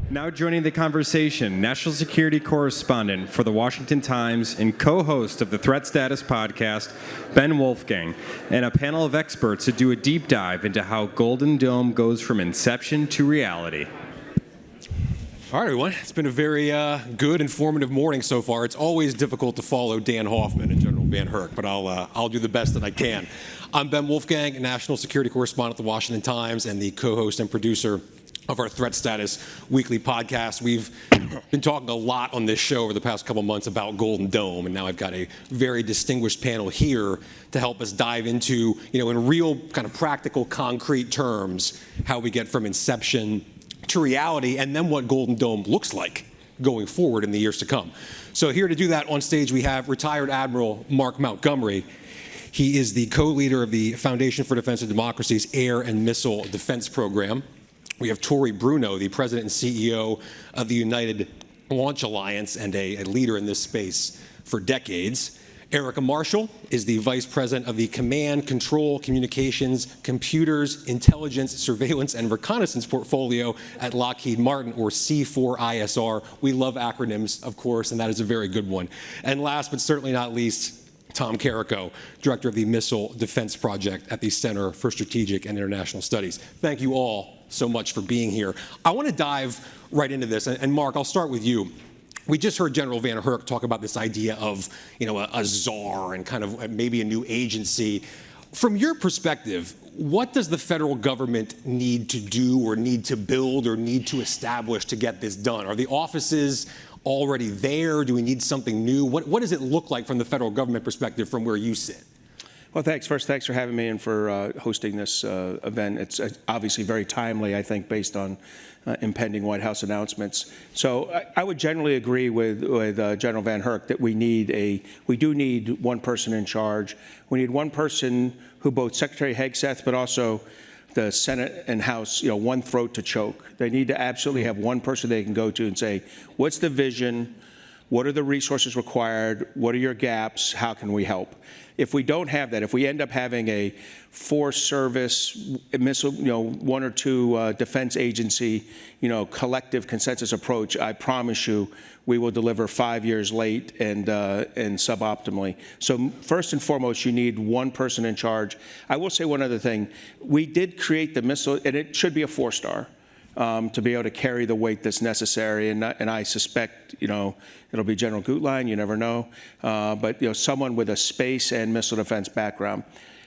Now joining the conversation, national security correspondent for the Washington Times and co-host of the Threat Status podcast, Ben Wolfgang, and a panel of experts to do a deep dive into how Golden Dome goes from inception to reality. All right, everyone. It's been a very good, informative morning so far. It's always difficult to follow Dan Hoffman and General Van Herk, but I'll do the best that I can. I'm Ben Wolfgang, national security correspondent at the Washington Times and the co-host and producer of our Threat Status weekly podcast. We've been talking a lot on this show over the past couple months about Golden Dome, and now I've got a very distinguished panel here to help us dive into, in real kind of practical, concrete terms, how we get from inception to reality, and then what Golden Dome looks like going forward in the years to come. So here to do that on stage, we have retired Admiral Mark Montgomery. He is the co-leader of the Foundation for Defense of Democracies Air and Missile Defense Program. We have Tory Bruno, the president and CEO of the United Launch Alliance and a leader in this space for decades. Erika Marshall is the vice president of the Command, Control, Communications, Computers, Intelligence, Surveillance, and Reconnaissance portfolio at Lockheed Martin, or C4ISR. We love acronyms, of course, and that is a very good one. And last but certainly not least, Tom Karako, director of the Missile Defense Project at the Center for Strategic and International Studies. Thank you all so much for being here. I want to dive right into this. And Mark, I'll start with you. We just heard General Van Herk talk about this idea of, a czar and kind of maybe a new agency. From your perspective, what does the federal government need to do or need to build or need to establish to get this done? Are the offices already there? Do we need something new? What does it look like from the federal government perspective from where you sit? Well, thanks. First, thanks for having me and for hosting this event. It's obviously very timely, I think, based on impending White House announcements. So I would generally agree with General Van Herk that we do need one person in charge. We need one person who both Secretary Hegseth, but also the Senate and House, one throat to choke. They need to absolutely have one person they can go to and say, what's the vision? What are the resources required? What are your gaps? How can we help? If we don't have that, if we end up having a four-service missile, one or two defense agency, collective consensus approach, I promise you, we will deliver 5 years late and suboptimally. So first and foremost, you need one person in charge. I will say one other thing. We did create the missile, and it should be a 4-star. To be able to carry the weight that's necessary, and I suspect, it'll be General Gutlein, you never know, but someone with a space and missile defense background.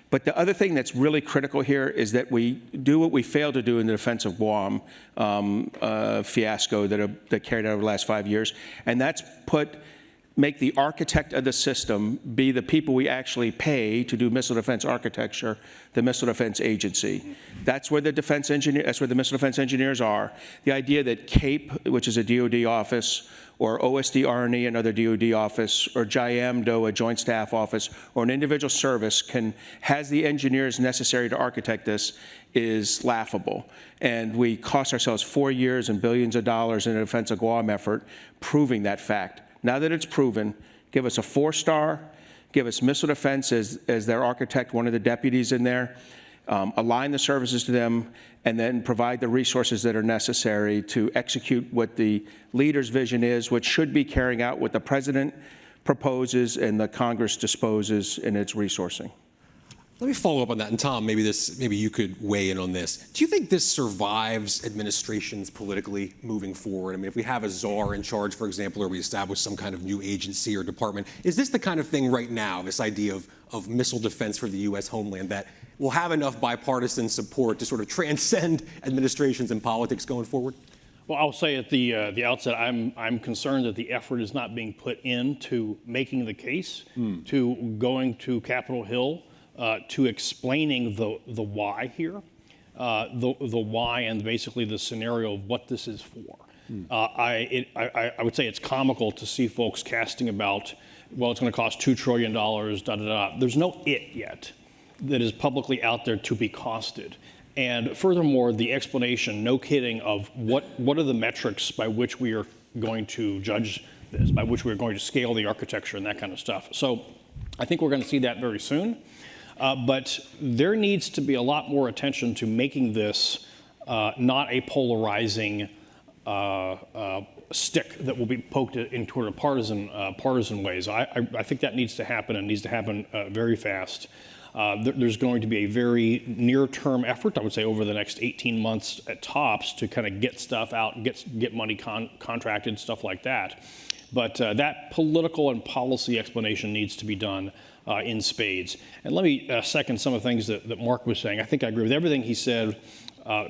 But the other thing that's really critical here is that we do what we failed to do in the defense of Guam fiasco that carried out over the last 5 years, and that's make the architect of the system be the people we actually pay to do missile defense architecture, the Missile Defense Agency. That's where the missile defense engineers are. The idea that CAPE, which is a DoD office, or OSD-RNE, another DoD office, or JIAMDO, a Joint Staff Office, or an individual service has the engineers necessary to architect this is laughable. And we cost ourselves 4 years and billions of dollars in a defense of Guam effort proving that fact. Now that it's proven, give us a 4-star, give us missile defense as their architect, one of the deputies in there, align the services to them, and then provide the resources that are necessary to execute what the leader's vision is, which should be carrying out what the president proposes and the Congress disposes in its resourcing. Let me follow up on that, and Tom, maybe you could weigh in on this. Do you think this survives administrations politically moving forward? I mean, if we have a czar in charge, for example, or we establish some kind of new agency or department, is this the kind of thing right now, this idea of missile defense for the U.S. homeland, that will have enough bipartisan support to sort of transcend administrations and politics going forward? Well, I'll say at the outset, I'm concerned that the effort is not being put into making the case, to going to Capitol Hill, to explaining the why here, the why and basically the scenario of what this is for. I would say it's comical to see folks casting about, well, it's going to cost $2 trillion, There's no it yet that is publicly out there to be costed. And furthermore, the explanation, no kidding, of what are the metrics by which we are going to judge this, by which we're going to scale the architecture and that kind of stuff. So I think we're going to see that very soon. But there needs to be a lot more attention to making this not a polarizing stick that will be poked in toward a partisan ways. I think that needs to happen, and needs to happen very fast. There's going to be a very near-term effort, I would say, over the next 18 months at tops, to kind of get stuff out, get money contracted, stuff like that. But that political and policy explanation needs to be done in spades. And let me second some of the things that Mark was saying. I think I agree with everything he said,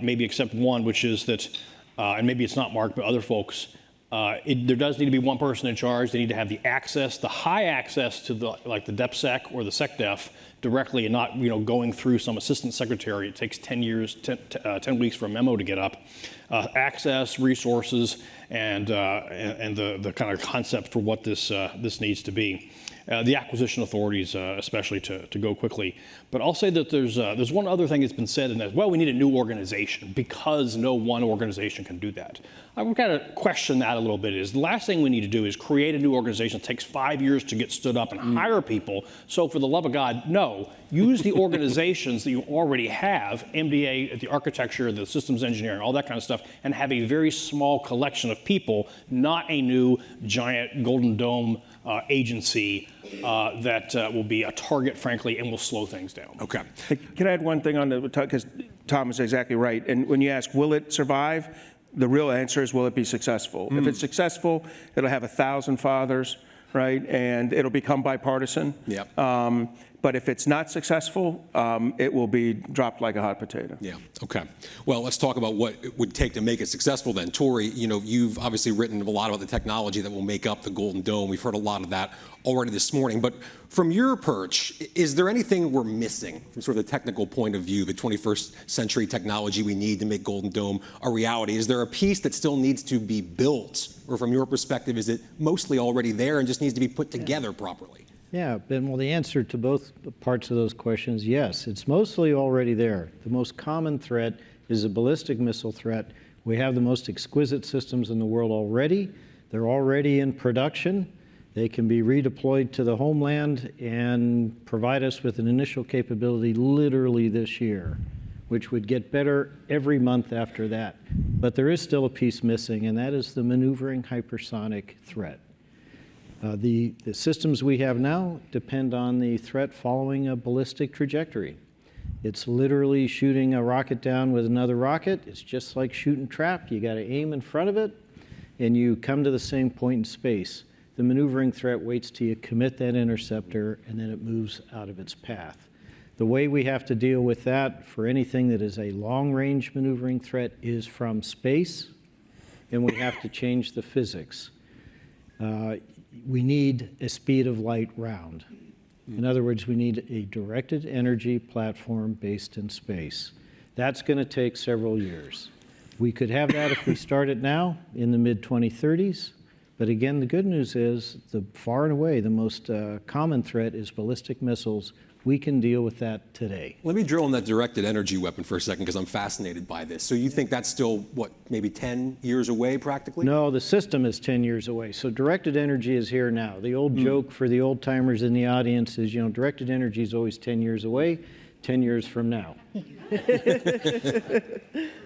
maybe except one, which is that, and maybe it's not Mark, but other folks, there does need to be one person in charge. They need to have the access, the high access to the DepSec or the SecDef directly, and not going through some assistant secretary. It takes 10 weeks for a memo to get up. Access, resources, and the kind of concept for what this needs to be. The acquisition authorities, especially to go quickly. But I'll say that there's one other thing that's been said, and that, well, we need a new organization because no one organization can do that. I've got to question that a little bit. Is the last thing we need to do is create a new organization that takes 5 years to get stood up and hire people. So for the love of God, no. Use the organizations that you already have, MDA, the architecture, the systems engineering, all that kind of stuff, and have a very small collection of people, not a new giant Golden Dome agency that will be a target, frankly, and will slow things down. Okay. Can I add one thing on because Tom is exactly right. And when you ask, will it survive? The real answer is, will it be successful? If it's successful, it'll have 1,000 fathers, right? And it'll become bipartisan. Yep. But if it's not successful, it will be dropped like a hot potato. Yeah. Okay. Well, let's talk about what it would take to make it successful then. Tory, you've obviously written a lot about the technology that will make up the Golden Dome. We've heard a lot of that already this morning. But from your perch, is there anything we're missing from sort of the technical point of view, the 21st century technology we need to make Golden Dome a reality? Is there a piece that still needs to be built? Or from your perspective, is it mostly already there and just needs to be put together properly? Yeah, Ben, well, the answer to both parts of those questions, yes. It's mostly already there. The most common threat is a ballistic missile threat. We have the most exquisite systems in the world already. They're already in production. They can be redeployed to the homeland and provide us with an initial capability literally this year, which would get better every month after that. But there is still a piece missing, and that is the maneuvering hypersonic threat. The systems we have now depend on the threat following a ballistic trajectory. It's literally shooting a rocket down with another rocket. It's just like shooting trap. You got to aim in front of it, and you come to the same point in space. The maneuvering threat waits till you commit that interceptor, and then it moves out of its path. The way we have to deal with that for anything that is a long-range maneuvering threat is from space, and we have to change the physics. We need a speed of light round. In other words, we need a directed energy platform based in space. That's going to take several years. We could have that if we start it now in the mid-2030s. But again, the good news is far and away the most common threat is ballistic missiles. We can deal with that today. Let me drill on that directed energy weapon for a second, because I'm fascinated by this. So you think that's still, what, maybe 10 years away practically? No, the system is 10 years away. So directed energy is here now. The old joke for the old timers in the audience is, directed energy is always 10 years away, 10 years from now.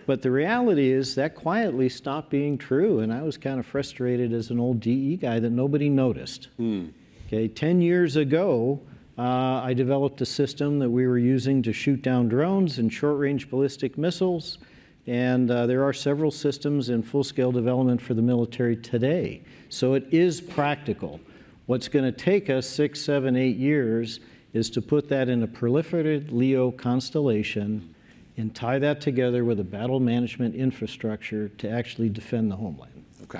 But the reality is that quietly stopped being true, and I was kind of frustrated as an old DE guy that nobody noticed. Okay, 10 years ago, I developed a system that we were using to shoot down drones and short-range ballistic missiles, and there are several systems in full-scale development for the military today. So it is practical. What's going to take us 6, 7, 8 years is to put that in a proliferated LEO constellation and tie that together with a battle management infrastructure to actually defend the homeland. Okay.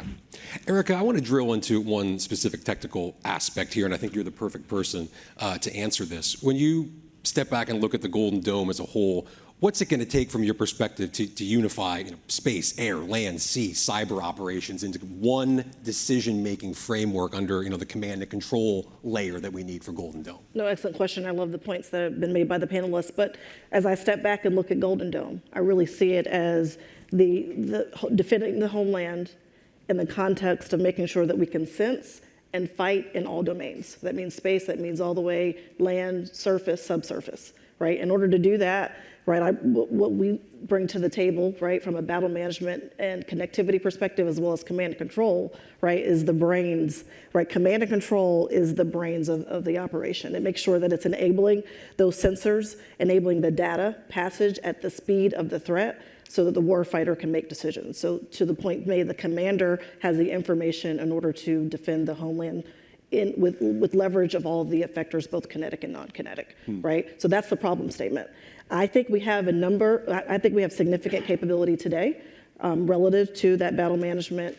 Erika, I want to drill into one specific technical aspect here, and I think you're the perfect person to answer this. When you step back and look at the Golden Dome as a whole, what's it going to take from your perspective to unify space, air, land, sea, cyber operations into one decision-making framework under the command and control layer that we need for Golden Dome? No, excellent question. I love the points that have been made by the panelists. But as I step back and look at Golden Dome, I really see it as the defending the homeland in the context of making sure that we can sense and fight in all domains. That means space, that means all the way land, surface, subsurface, right? In order to do that, right? What we bring to the table, right, from a battle management and connectivity perspective, as well as command and control, right, is the brains, right? Command and control is the brains of the operation. It makes sure that it's enabling those sensors, enabling the data passage at the speed of the threat, so that the warfighter can make decisions. So to the point made, the commander has the information in order to defend the homeland with leverage of all of the effectors, both kinetic and non-kinetic, right? So that's the problem statement. I think we have I think we have significant capability today relative to that battle management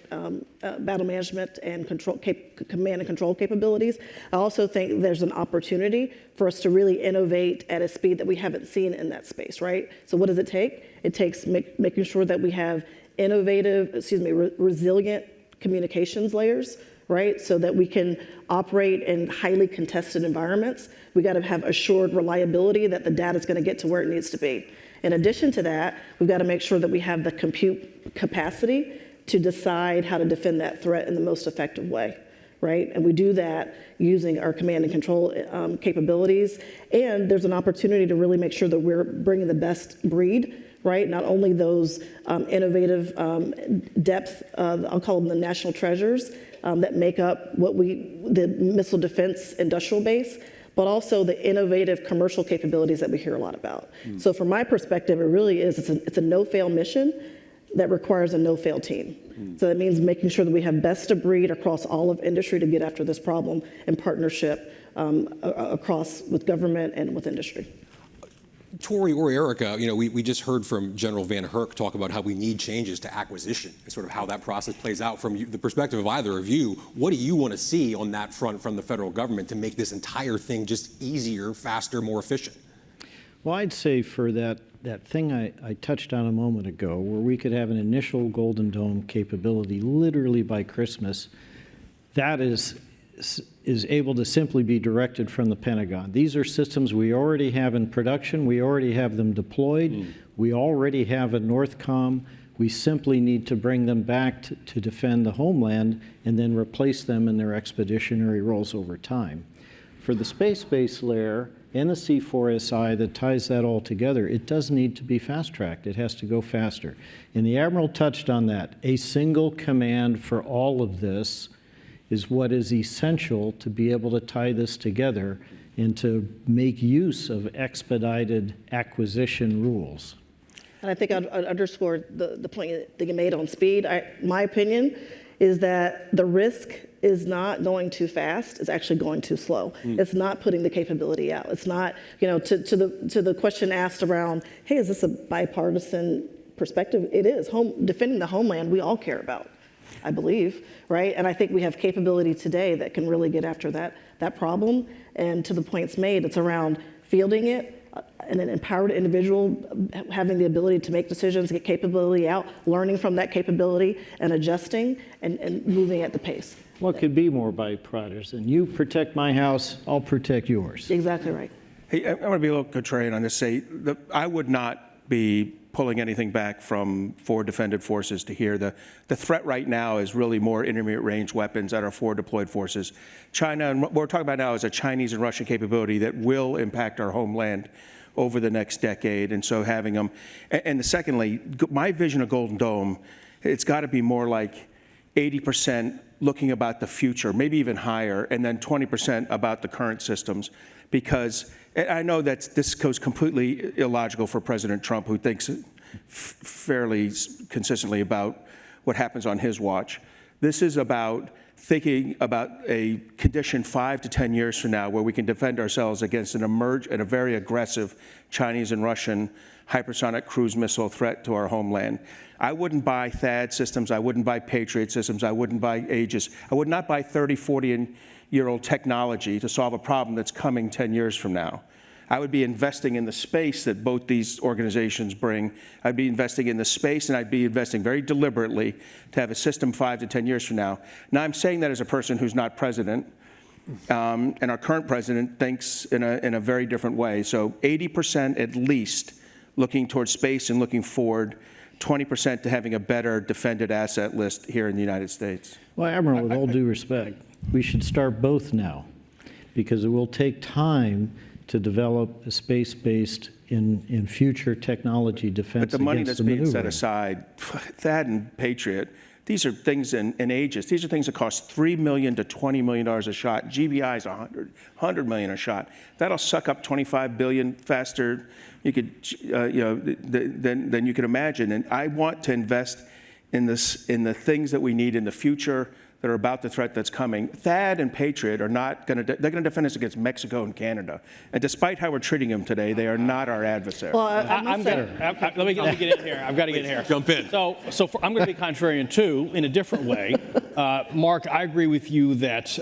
and control, command and control capabilities. I also think there's an opportunity for us to really innovate at a speed that we haven't seen in that space, right? So what does it take? It takes making sure that we have resilient communications layers, right? So that we can operate in highly contested environments. We got to have assured reliability that the data is going to get to where it needs to be. In addition to that, we've got to make sure that we have the compute capacity to decide how to defend that threat in the most effective way, right? And we do that using our command and control capabilities. And there's an opportunity to really make sure that we're bringing the best breed, right? Not only those innovative depth, I'll call them the national treasures that make up the missile defense industrial base, but also the innovative commercial capabilities that we hear a lot about. So from my perspective, it really is, it's a no-fail mission that requires a no-fail team. So that means making sure that we have best of breed across all of industry to get after this problem in partnership across with government and with industry. Tory or Erika, we just heard from General Van Herk talk about how we need changes to acquisition and sort of how that process plays out. From the perspective of either of you, what do you want to see on that front from the federal government to make this entire thing just easier, faster, more efficient? Well, I'd say for that thing I touched on a moment ago, where we could have an initial Golden Dome capability literally by Christmas, that is able to simply be directed from the Pentagon. These are systems we already have in production. We already have them deployed. We already have a NORTHCOM. We simply need to bring them back to defend the homeland and then replace them in their expeditionary roles over time. For the space-based layer and the C4SI that ties that all together, it does need to be fast-tracked. It has to go faster. And the Admiral touched on that. A single command for all of this is what is essential to be able to tie this together and to make use of expedited acquisition rules. And I think I'd underscore the point that you made on speed. My opinion is that the risk is not going too fast, it's actually going too slow. It's not putting the capability out. It's not, to the question asked around, hey, is this a bipartisan perspective? It is. Defending the homeland, we all care about, I believe, right? And I think we have capability today that can really get after that problem. And to the points made, it's around fielding it, and an empowered individual having the ability to make decisions, get capability out, learning from that capability, and adjusting and moving at the pace. What could be more bipartisan? You protect my house, I'll protect yours. Exactly right. Hey, I want to be a little contrarian on this. I would not be pulling anything back from forward defended forces to here. The threat right now is really more intermediate range weapons at our forward deployed forces. China, and what we're talking about now is a Chinese and Russian capability that will impact our homeland over the next decade, and so having them. And secondly, my vision of Golden Dome, it's got to be more like 80% looking about the future, maybe even higher, and then 20% about the current systems, because I know that this goes completely illogical for President Trump, who thinks fairly consistently about what happens on his watch. This is about thinking about a condition 5 to 10 years from now where we can defend ourselves against a very aggressive Chinese and Russian hypersonic cruise missile threat to our homeland. I wouldn't buy THAAD systems. I wouldn't buy Patriot systems. I wouldn't buy Aegis. I would not buy 30, 40-year-old technology to solve a problem that's coming 10 years from now. I would be investing in the space that both these organizations bring. I'd be investing in the space, and I'd be investing very deliberately to have a system 5 to 10 years from now. Now, I'm saying that as a person who's not president, and our current president thinks in a very different way. So 80% at least looking towards space and looking forward, 20% to having a better defended asset list here in the United States. Well, Admiral, with all due respect, we should start both now, because it will take time to develop a space-based in future technology defense. But the money against that's being set maneuvering. aside, THAAD and Patriot, these are things in Aegis. These are things that cost $3 million to $20 million a shot. GBI is $100 million a shot. That'll suck up $25 billion faster you could, than you could imagine. And I want to invest in the things that we need in the future that are about the threat that's coming. THAAD and Patriot are not going to, they're going to defend us against Mexico and Canada. And despite how we're treating them today, they are not our adversary. Well, let me get in here. I've got to get in here. Jump in. I'm going to be contrarian too, in a different way. Mark, I agree with you that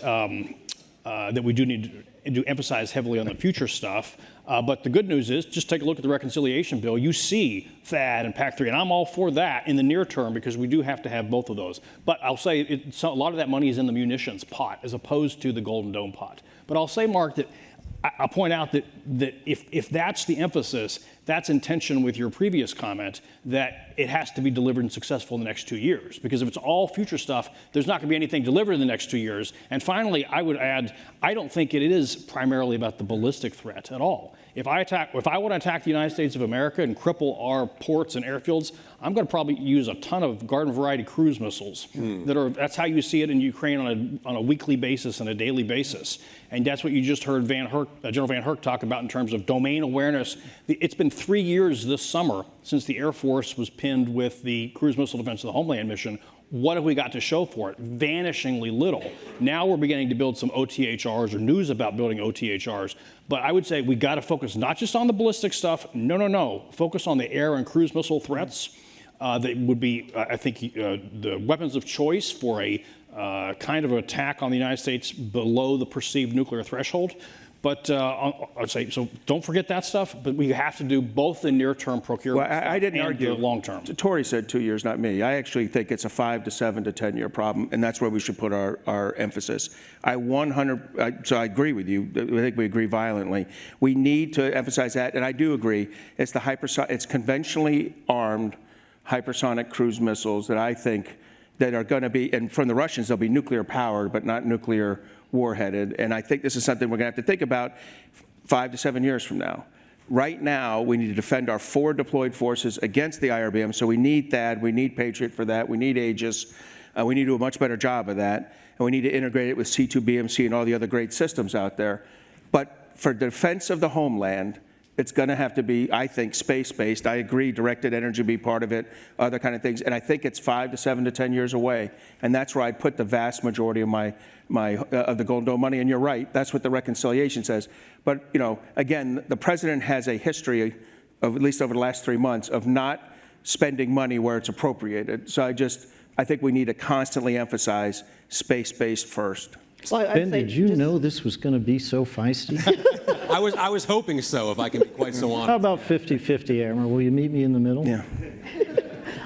that we do need to emphasize heavily on the future stuff. But the good news is, just take a look at the reconciliation bill. You see THAAD and PAC-3, and I'm all for that in the near term because we do have to have both of those. But I'll say a lot of that money is in the munitions pot as opposed to the Golden Dome pot. But I'll say, Mark, that I'll point out that if that's the emphasis, that's in tension with your previous comment that it has to be delivered and successful in the next 2 years. Because if it's all future stuff, there's not going to be anything delivered in the next 2 years. And finally, I would add, I don't think it is primarily about the ballistic threat at all. If I want to attack the United States of America and cripple our ports and airfields, I'm going to probably use a ton of garden variety cruise missiles. That's how you see it in Ukraine on a weekly basis and a daily basis. And that's what you just heard General Van Herk talk about in terms of domain awareness. It's been 3 years this summer since the Air Force was pinned with the Cruise Missile Defense of the Homeland mission. What have we got to show for it? Vanishingly little. Now we're beginning to build some OTHRs or news about building OTHRs. But I would say we got to focus not just on the ballistic stuff. No. Focus on the air and cruise missile threats. That would be, I think, the weapons of choice for a kind of attack on the United States below the perceived nuclear threshold. But I'd say, so don't forget that stuff, but we have to do both the near-term procurement I didn't and argue. the long-term. Tory said 2 years, not me. I actually think it's a 5 to 7 to 10 year problem, and that's where we should put our emphasis. So I agree with you. I think we agree violently. We need to emphasize that, and I do agree. It's it's conventionally armed hypersonic cruise missiles that I think that are going to be, and from the Russians, they'll be nuclear powered, but not nuclear warheaded. And I think this is something we're going to have to think about 5 to 7 years from now. Right now, we need to defend our forward deployed forces against the IRBM. So we need THAAD, we need Patriot for that, we need Aegis. We need to do a much better job of that. And we need to integrate it with C2BMC and all the other great systems out there. But for defense of the homeland, it's going to have to be, I think, space-based. I agree, directed energy be part of it, other kind of things. And I think it's 5 to 7 to 10 years away. And that's where I put the vast majority of of the Golden Dome money. And you're right, that's what the reconciliation says. But, again, the president has a history of, at least over the last 3 months, of not spending money where it's appropriated. So I think we need to constantly emphasize space-based first. Well, Ben, did you know this was going to be so feisty? I was hoping so, if I can be quite so honest. How about 50-50, Admiral? Will you meet me in the middle? Yeah.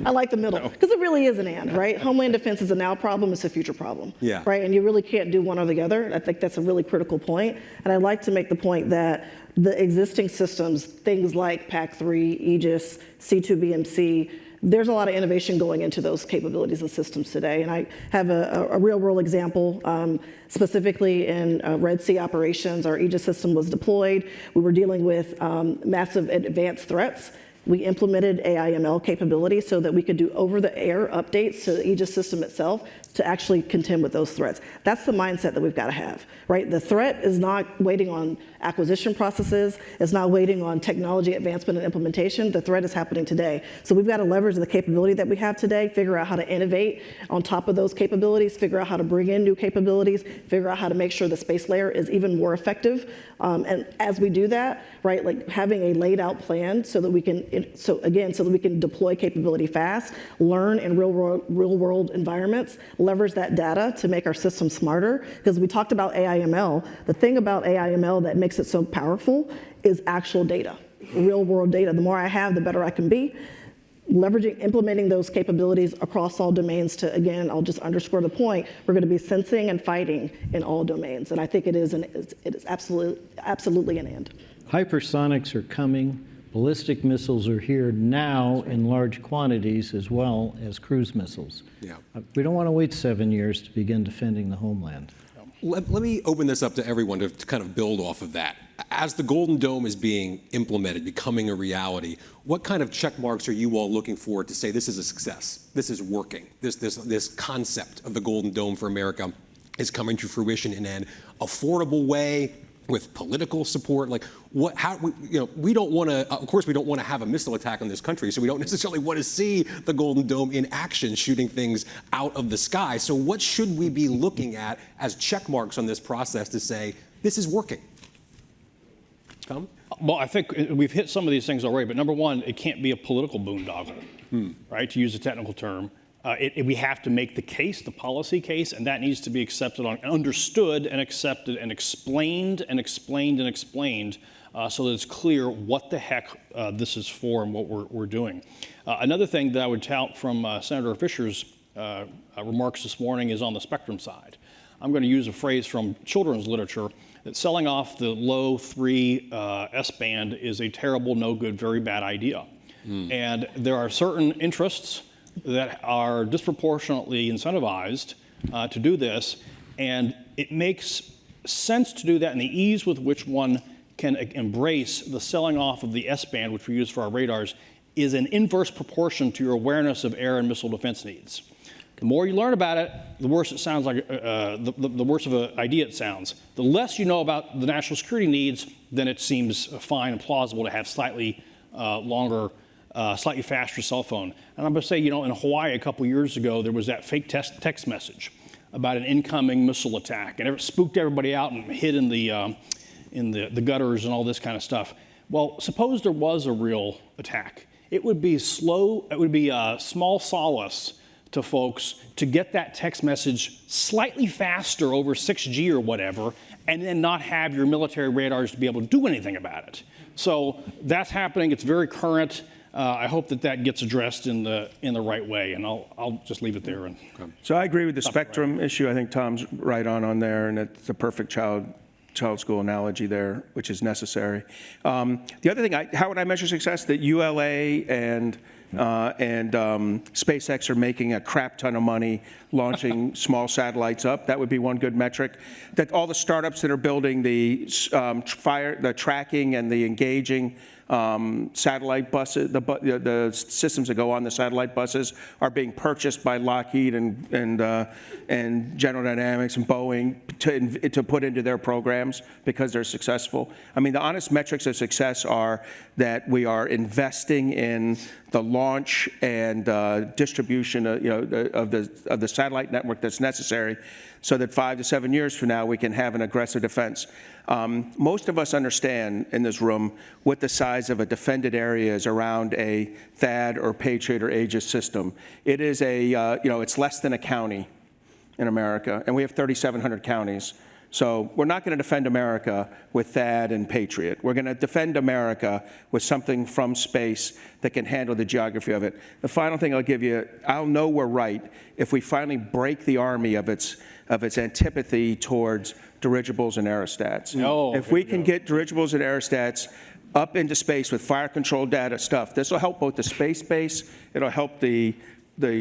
I like the middle, because it really is an and, right? Homeland defense is a now problem, it's a future problem, Yeah. right? And you really can't do one or the other. I think that's a really critical point. And I'd like to make the point that the existing systems, things like PAC-3, Aegis, C2BMC, there's a lot of innovation going into those capabilities and systems today. And I have a real-world example. Specifically in Red Sea operations, our Aegis system was deployed. We were dealing with massive advanced threats. We implemented AIML capability so that we could do over-the-air updates to the Aegis system itself to actually contend with those threats. That's the mindset that we've got to have, right? The threat is not waiting on acquisition processes. It's not waiting on technology advancement and implementation. The threat is happening today. So we've got to leverage the capability that we have today, figure out how to innovate on top of those capabilities, figure out how to bring in new capabilities, figure out how to make sure the space layer is even more effective. And as we do that, right, like having a laid out plan so that we can, so that we can deploy capability fast, learn in real world environments, leverage that data to make our system smarter. Because we talked about AIML. The thing about AIML that makes it so powerful is actual data, real world data. The more I have, the better I can be. Implementing those capabilities across all domains to, again, I'll just underscore the point, we're going to be sensing and fighting in all domains. And I think it is absolutely an and. Hypersonics are coming. Ballistic missiles are here now in large quantities, as well as cruise missiles. Yeah. We don't want to wait 7 years to begin defending the homeland. Let me open this up to everyone to kind of build off of that. As the Golden Dome is being implemented, becoming a reality, what kind of check marks are you all looking for to say this is a success, this is working, this concept of the Golden Dome for America is coming to fruition in an affordable way with political support? Like, we don't want to, of course, we don't want to have a missile attack on this country, so we don't necessarily want to see the Golden Dome in action, shooting things out of the sky. So what should we be looking at as check marks on this process to say, this is working? Tom? Well, I think we've hit some of these things already, but number one, it can't be a political boondoggle, right, to use a technical term. We have to make the case, the policy case, and that needs to be accepted, understood and accepted and explained and explained and explained so that it's clear what the heck this is for and what we're doing. Another thing that I would tout from Senator Fisher's remarks this morning is on the spectrum side. I'm going to use a phrase from children's literature that selling off the low 3 S-band is a terrible, no good, very bad idea. And there are certain interests that are disproportionately incentivized to do this, and it makes sense to do that, and the ease with which one can embrace the selling off of the S-band, which we use for our radars, is an inverse proportion to your awareness of air and missile defense needs. The more you learn about it, the worse it sounds like, the worse of an idea it sounds. The less you know about the national security needs, then it seems fine and plausible to have slightly longer, slightly faster cell phone. And I'm going to say, in Hawaii a couple years ago, there was that fake text message about an incoming missile attack, and it spooked everybody out and hid in the gutters and all this kind of stuff. Well, suppose there was a real attack. It would be slow. It would be a small solace to folks to get that text message slightly faster over 6G or whatever, and then not have your military radars to be able to do anything about it. So that's happening. It's very current. I hope that gets addressed in the right way, and I'll just leave it there. So I agree with the spectrum issue. I think Tom's right on there, and it's the perfect child school analogy there, which is necessary. The other thing, how would I measure success? That ULA and SpaceX are making a crap ton of money launching small satellites up. That would be one good metric. That all the startups that are building the tracking and the engaging satellite buses, the systems that go on the satellite buses, are being purchased by Lockheed and General Dynamics and Boeing to put into their programs because they're successful. I mean, the honest metrics of success are that we are investing in the launch and distribution of the satellite network that's necessary, so that 5 to 7 years from now we can have an aggressive defense. Most of us understand in this room what the size of a defended area is around a THAAD or Patriot or Aegis system. It is it's less than a county in America, and we have 3,700 counties. So we're not going to defend America with THAAD and Patriot. We're going to defend America with something from space that can handle the geography of it. The final thing I'll give you, I'll know we're right if we finally break the Army of its antipathy towards dirigibles and aerostats. If we can get dirigibles and aerostats up into space with fire control data stuff, this will help both the space base, it'll help the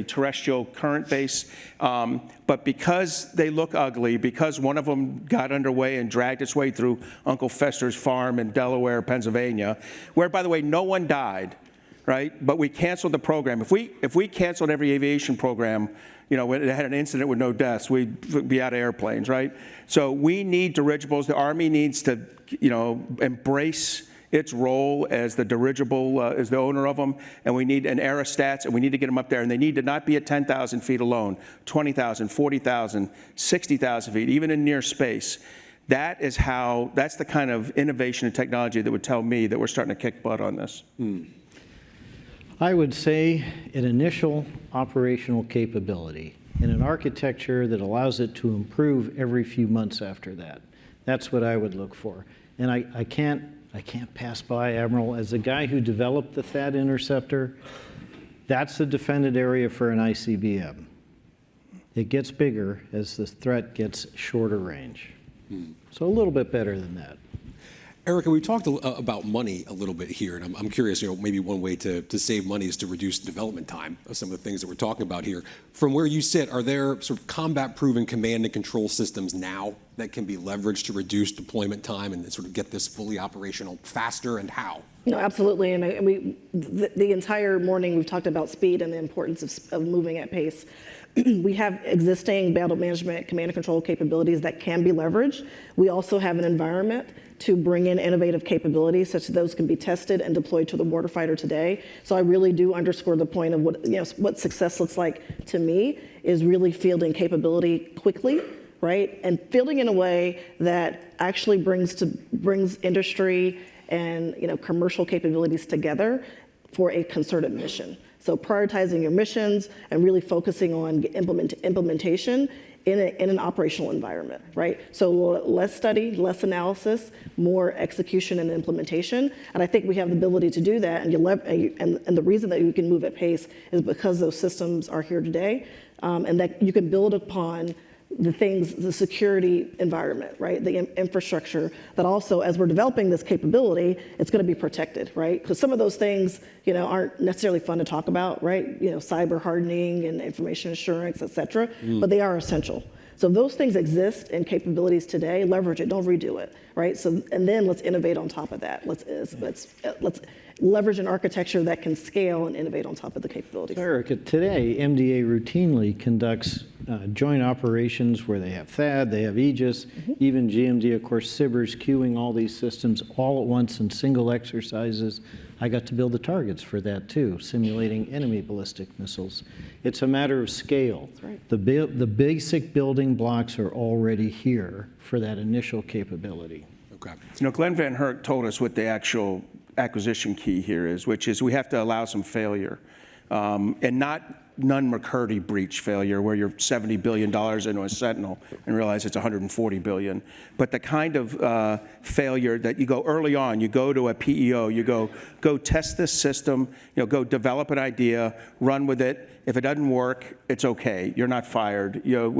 terrestrial current base, but because they look ugly, because one of them got underway and dragged its way through Uncle Fester's farm in Delaware, Pennsylvania, where, by the way, no one died, right? But we canceled the program. If we canceled every aviation program, when it had an incident with no deaths, we'd be out of airplanes, right? So we need dirigibles. The Army needs to, embrace its role as the dirigible, as the owner of them, and we need an aerostats, and we need to get them up there, and they need to not be at 10,000 feet alone, 20,000, 40,000, 60,000 feet, even in near space. That's the kind of innovation and technology that would tell me that we're starting to kick butt on this. I would say an initial operational capability and an architecture that allows it to improve every few months after that. That's what I would look for. And I can't pass by, Admiral, as the guy who developed the THAAD interceptor, that's the defended area for an ICBM. It gets bigger as the threat gets shorter range. So a little bit better than that. Erika, we talked about money a little bit here, and I'm curious, maybe one way to save money is to reduce the development time of some of the things that we're talking about here. From where you sit, are there sort of combat-proven command and control systems now that can be leveraged to reduce deployment time and sort of get this fully operational faster, and how? No, absolutely. And the entire morning we've talked about speed and the importance of moving at pace. We have existing battle management, command and control capabilities that can be leveraged. We also have an environment to bring in innovative capabilities such that those can be tested and deployed to the warfighter today. So I really do underscore the point of what success looks like to me is really fielding capability quickly, right? And fielding in a way that actually brings industry and commercial capabilities together for a concerted mission. So prioritizing your missions and really focusing on implementation in an operational environment, right? So less study, less analysis, more execution and implementation. And I think we have the ability to do that. And the reason that you can move at pace is because those systems are here today, and that you can build upon the security environment, right? The infrastructure that also, as we're developing this capability, it's going to be protected, right? Because some of those things, aren't necessarily fun to talk about, right? Cyber hardening and information assurance, et cetera, but they are essential. So those things exist in capabilities today. Leverage it, don't redo it, right? So, and then let's innovate on top of that. Let's leverage an architecture that can scale and innovate on top of the capabilities. Erika, today MDA routinely conducts joint operations where they have THAAD, they have Aegis, even GMD, of course, SBIRS, queuing all these systems all at once in single exercises. I got to build the targets for that too, simulating enemy ballistic missiles. It's a matter of scale. That's right. The basic building blocks are already here for that initial capability. Okay. Glenn Van Herk told us what the actual acquisition key here is, which is we have to allow some failure, and not Nunn-McCurdy breach failure where you're $70 billion into a Sentinel and realize it's $140 billion. But the kind of failure that you go early on, you go to a PEO, you go test this system, go develop an idea, run with it. If it doesn't work, it's okay. You're not fired. You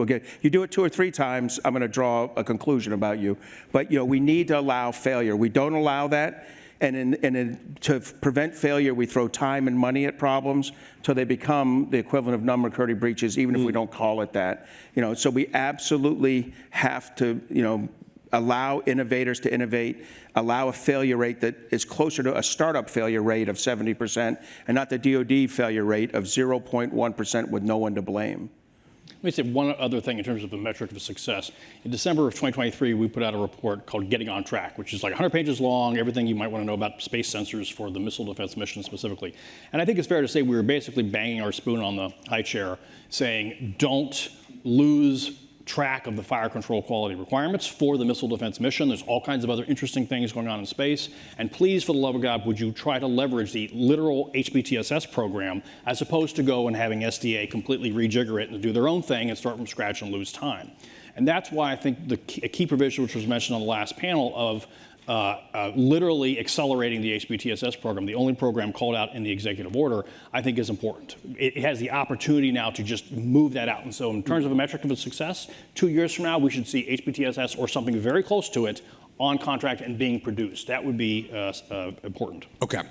do it 2 or 3 times, I'm going to draw a conclusion about you. But we need to allow failure. We don't allow that. And to prevent failure, we throw time and money at problems till they become the equivalent of Nunn-McCurdy breaches, even if we don't call it that. So we absolutely have to, allow innovators to innovate, allow a failure rate that is closer to a startup failure rate of 70%, and not the DoD failure rate of 0.1% with no one to blame. Let me say one other thing in terms of the metric of success. In December of 2023, we put out a report called Getting on Track, which is like 100 pages long, everything you might want to know about space sensors for the missile defense mission specifically. And I think it's fair to say we were basically banging our spoon on the high chair saying, don't lose track of the fire control quality requirements for the missile defense mission. There's all kinds of other interesting things going on in space. And please, for the love of God, would you try to leverage the literal HBTSS program as opposed to go and having SDA completely rejigger it and do their own thing and start from scratch and lose time. And that's why I think a key provision, which was mentioned on the last panel, of literally accelerating the HBTSS program, the only program called out in the executive order, I think is important. It has the opportunity now to just move that out. And so in terms of a metric of success, 2 years from now, we should see HBTSS or something very close to it on contract and being produced. That would be important. Okay.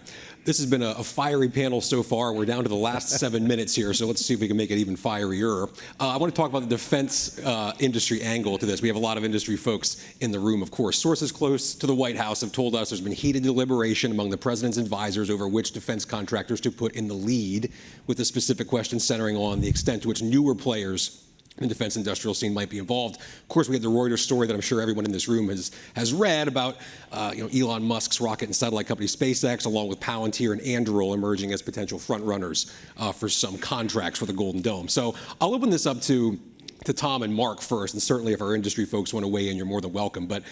This has been a fiery panel so far. We're down to the last 7 minutes here, so let's see if we can make it even fierier. I want to talk about the defense industry angle to this. We have a lot of industry folks in the room, of course. Sources close to the White House have told us there's been heated deliberation among the president's advisors over which defense contractors to put in the lead, with the specific question centering on the extent to which newer players in the defense industrial scene might be involved. Of course, we had the Reuters story that I'm sure everyone in this room has read about Elon Musk's rocket and satellite company SpaceX, along with Palantir and Anduril emerging as potential front runners for some contracts for the Golden Dome. So I'll open this up to Tom and Mark first, and certainly if our industry folks want to weigh in, you're more than welcome. But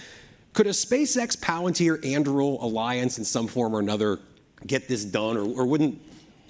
could a SpaceX, Palantir, Anduril alliance in some form or another get this done, or wouldn't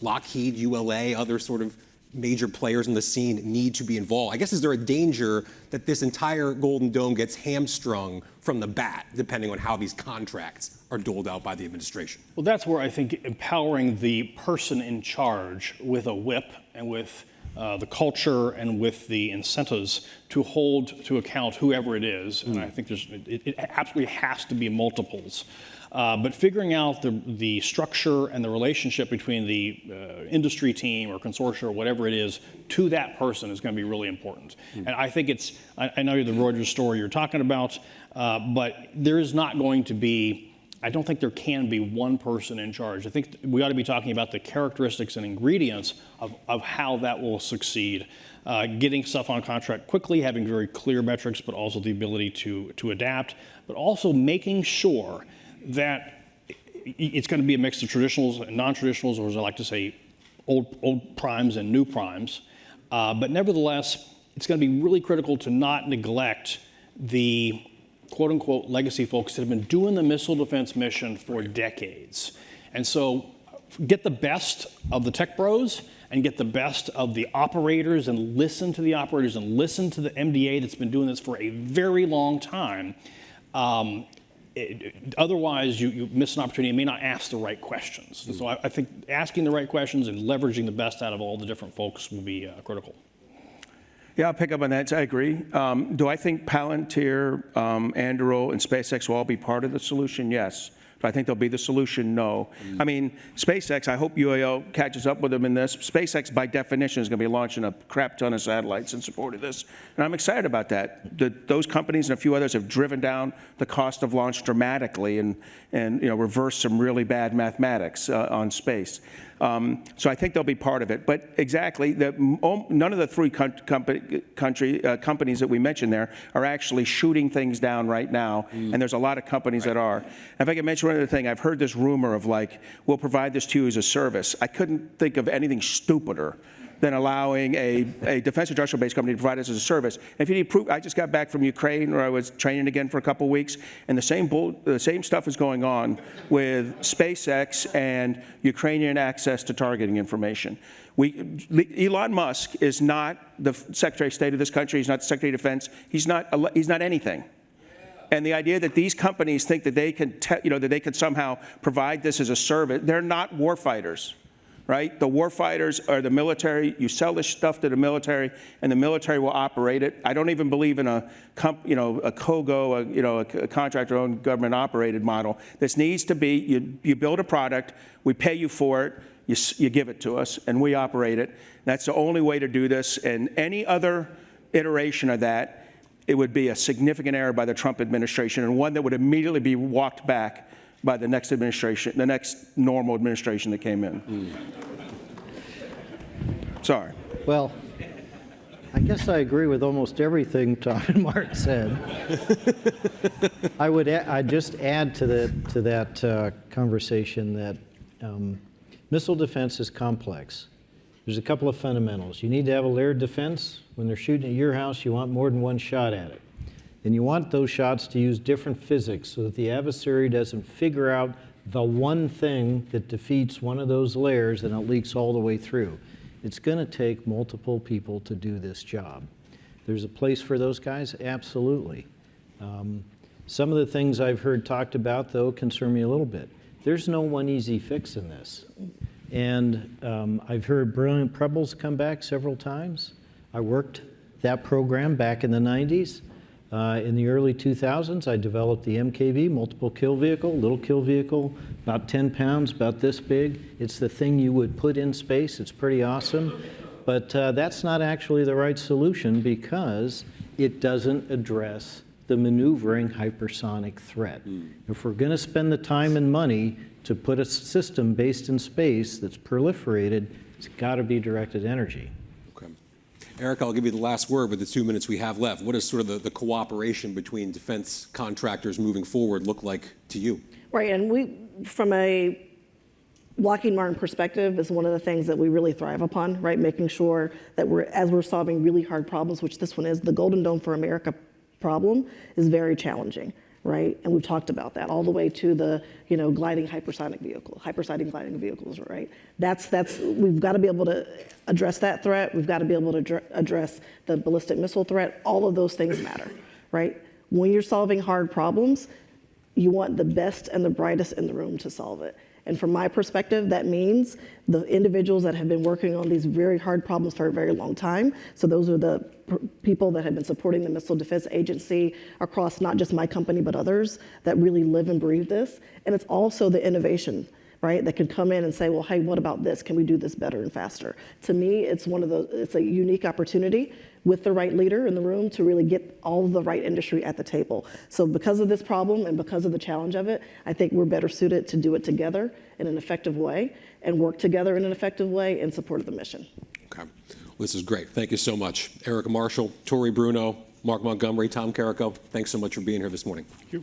Lockheed, ULA, other sort of major players in the scene need to be involved? I guess, is there a danger that this entire Golden Dome gets hamstrung from the bat, depending on how these contracts are doled out by the administration? Well, that's where I think empowering the person in charge with a whip and with the culture and with the incentives to hold to account whoever it is. And I think it absolutely has to be multiples. But figuring out the structure and the relationship between the industry team or consortia or whatever it is to that person is going to be really important. And I think I know the Reuters story you're talking about, but there is not going to be, I don't think there can be one person in charge. I think we ought to be talking about the characteristics and ingredients of how that will succeed. Getting stuff on contract quickly, having very clear metrics, but also the ability to adapt, but also making sure that it's going to be a mix of traditionals and non-traditionals, or as I like to say, old primes and new primes. But nevertheless, it's going to be really critical to not neglect the quote-unquote legacy folks that have been doing the missile defense mission for decades. And so get the best of the tech bros and get the best of the operators and listen to the operators and listen to the MDA that's been doing this for a very long time. Otherwise, you miss an opportunity and may not ask the right questions. And so I think asking the right questions and leveraging the best out of all the different folks will be critical. Yeah, I'll pick up on that. I agree. Do I think Palantir, Anduril, and SpaceX will all be part of the solution? Yes. Do I think they'll be the solution? No. I mean, SpaceX, I hope UAL catches up with them in this. SpaceX, by definition, is going to be launching a crap ton of satellites in support of this. And I'm excited about that. Those companies and a few others have driven down the cost of launch dramatically and reversed some really bad mathematics on space. So I think they'll be part of it. But exactly, none of the three companies that we mentioned there are actually shooting things down right now, and there's a lot of companies that are. And if I can mention one other thing, I've heard this rumor of like, we'll provide this to you as a service. I couldn't think of anything stupider than allowing a defense industrial-based company to provide us as a service. And if you need proof, I just got back from Ukraine, where I was training again for a couple weeks, and the same stuff is going on with SpaceX and Ukrainian access to targeting information. Elon Musk is not the Secretary of State of this country. He's not the Secretary of Defense. He's not anything. And the idea that these companies think that they can, that they could somehow provide this as a service, they're not war-fighters. Right? The warfighters are the military. You sell this stuff to the military, and the military will operate it. I don't even believe in a COGO, a contractor-owned, government-operated model. This needs to be you build a product, we pay you for it, you give it to us, and we operate it. That's the only way to do this. And any other iteration of that, it would be a significant error by the Trump administration, and one that would immediately be walked back by the next administration, the next normal administration that came in. Sorry. Well, I guess I agree with almost everything Tom and Mark said. I'd just add to that conversation that missile defense is complex. There's a couple of fundamentals. You need to have a layered defense. When they're shooting at your house, you want more than one shot at it. And you want those shots to use different physics so that the adversary doesn't figure out the one thing that defeats one of those layers and it leaks all the way through. It's going to take multiple people to do this job. There's a place for those guys? Absolutely. Some of the things I've heard talked about, though, concern me a little bit. There's no one easy fix in this. And I've heard Brilliant Pebbles come back several times. I worked that program back in the 90s. In the early 2000s, I developed the MKV, multiple kill vehicle, little kill vehicle, about 10 pounds, about this big. It's the thing you would put in space. It's pretty awesome. But that's not actually the right solution because it doesn't address the maneuvering hypersonic threat. If we're going to spend the time and money to put a system based in space that's proliferated, it's got to be directed energy. Erika, I'll give you the last word with the 2 minutes we have left. What does sort of the cooperation between defense contractors moving forward look like to you? Right, and we, from a Lockheed Martin perspective, is one of the things that we really thrive upon, right? Making sure that as we're solving really hard problems, which this one is, the Golden Dome for America problem is very challenging, right? And we've talked about that all the way to the, gliding hypersonic gliding vehicles, right? We've got to be able to address that threat. We've got to be able to address the ballistic missile threat. All of those things matter, right? When you're solving hard problems, you want the best and the brightest in the room to solve it. And from my perspective, that means the individuals that have been working on these very hard problems for a very long time. So those are the people that have been supporting the Missile Defense Agency across not just my company, but others that really live and breathe this. And it's also the innovation, right, that can come in and say, well, hey, what about this? Can we do this better and faster? To me, it's it's a unique opportunity with the right leader in the room to really get all of the right industry at the table. So because of this problem and because of the challenge of it, I think we're better suited to do it together in an effective way and work together in an effective way in support of the mission. Okay. Well, this is great. Thank you so much. Erika Marshall, Tory Bruno, Mark Montgomery, Tom Karako, thanks so much for being here this morning. Thank you.